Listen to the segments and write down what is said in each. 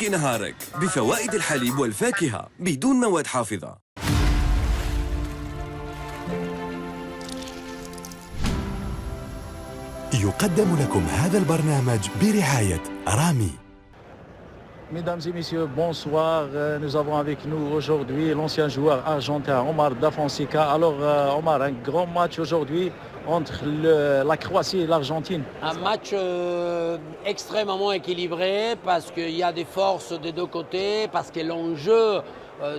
ملك نهارك بفوائد الحليب والفاكهة بدون مواد حافظة. يقدم لكم هذا البرنامج برعاية رامي. Mesdames et messieurs, bonsoir. Nous avons avec nous aujourd'hui l'ancien joueur argentin Omar Da Fonseca. Alors Omar, un grand match aujourd'hui entre la Croatie et l'Argentine. Un match extrêmement équilibré parce qu'il y a des forces des deux côtés, parce que l'enjeu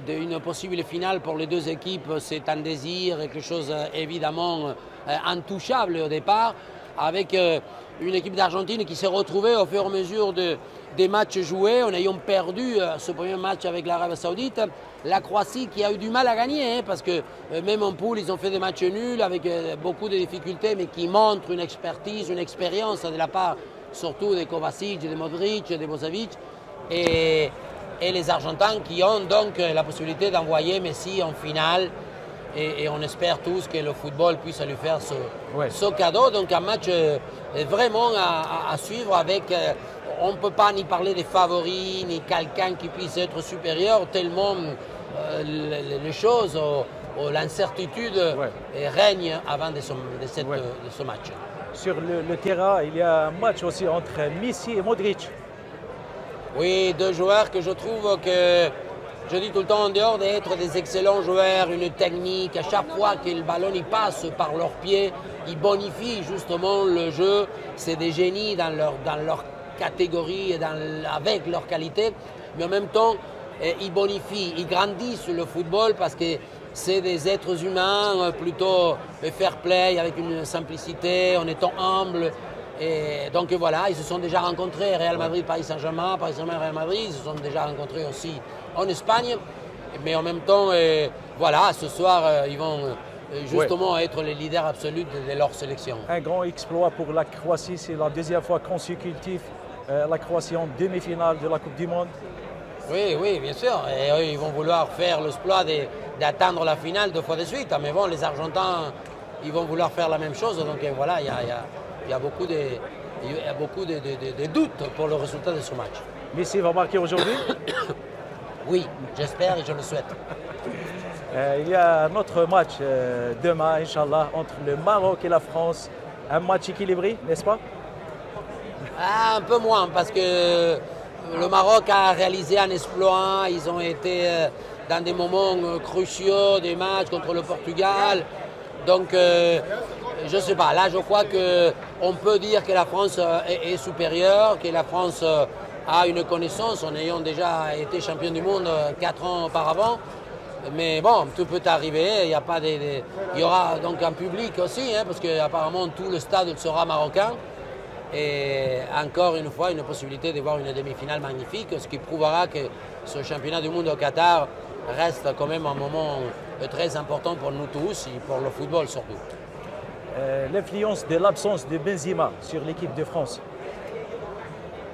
d'une possible finale pour les deux équipes, c'est un désir, quelque chose évidemment intouchable au départ, avec une équipe d'Argentine qui s'est retrouvée au fur et à mesure des matchs joués, en ayant perdu ce premier match avec l'Arabie Saoudite. La Croatie qui a eu du mal à gagner, parce que même en poule, ils ont fait des matchs nuls avec beaucoup de difficultés, mais qui montrent une expertise, une expérience de la part surtout de Kovacic, de Modric, de Brozovic, et les Argentins qui ont donc la possibilité d'envoyer Messi en finale. Et on espère tous que le football puisse lui faire ce cadeau. Donc un match vraiment à suivre avec... on ne peut pas ni parler des favoris, ni quelqu'un qui puisse être supérieur, tellement les choses, l'incertitude règne avant de ce match. Sur le terrain, il y a un match aussi entre Messi et Modric. Oui, deux joueurs que je trouve que... Je dis tout le temps, en dehors d'être des excellents joueurs, une technique, à chaque fois que le ballon il passe par leurs pieds, ils bonifient justement le jeu. C'est des génies dans leur catégorie et avec leur qualité, mais en même temps, ils bonifient, ils grandissent le football parce que c'est des êtres humains plutôt fair play, avec une simplicité, en étant humble. Et donc voilà, ils se sont déjà rencontrés, Real Madrid, Paris Saint-Germain, Paris Saint-Germain, Real Madrid, ils se sont déjà rencontrés aussi en Espagne. Mais en même temps, voilà, ce soir, ils vont justement être les leaders absolus de leur sélection. Un grand exploit pour la Croatie, c'est la deuxième fois consécutive, la Croatie en demi-finale de la Coupe du Monde. Oui, oui, bien sûr. Et eux, ils vont vouloir faire l'exploit d'atteindre la finale deux fois de suite. Mais bon, les Argentins, ils vont vouloir faire la même chose. Donc voilà, il y a beaucoup de doutes pour le résultat de ce match. Messi va marquer aujourd'hui. Oui, j'espère et je le souhaite. Il y a un autre match demain, Inch'Allah, entre le Maroc et la France. Un match équilibré, n'est-ce pas? Un peu moins, parce que le Maroc a réalisé un exploit. Ils ont été dans des moments cruciaux des matchs contre le Portugal. Donc, je ne sais pas. Là, je crois qu'on peut dire que la France est supérieure, que la France a une connaissance en ayant déjà été champion du monde 4 ans auparavant. Mais bon, tout peut arriver. Il y aura donc un public aussi, parce qu'apparemment tout le stade sera marocain. Et encore une fois, une possibilité de voir une demi-finale magnifique, ce qui prouvera que ce championnat du monde au Qatar reste quand même un moment très important pour nous tous et pour le football surtout. L'influence de l'absence de Benzema sur l'équipe de France.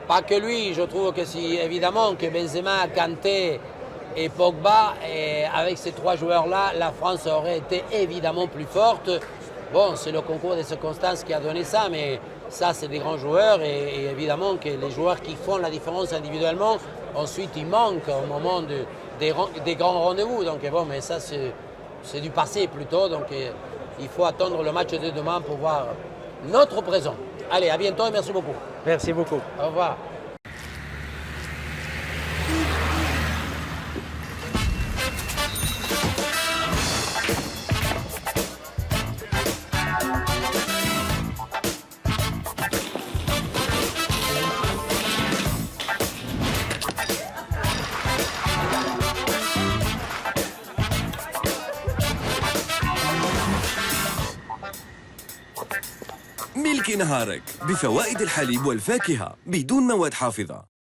Pas que lui, je trouve que si évidemment que Benzema, Kanté et Pogba, et avec ces trois joueurs-là, la France aurait été évidemment plus forte. Bon, c'est le concours des circonstances qui a donné ça, mais ça, c'est des grands joueurs et évidemment que les joueurs qui font la différence individuellement, ensuite, ils manquent au moment des grands rendez-vous. Donc bon, mais ça, c'est du passé plutôt. Donc il faut attendre le match de demain pour voir notre présent. Allez, à bientôt et merci beaucoup. Merci beaucoup. Au revoir. ملك نهارك بفوائد الحليب والفاكهة بدون مواد حافظة.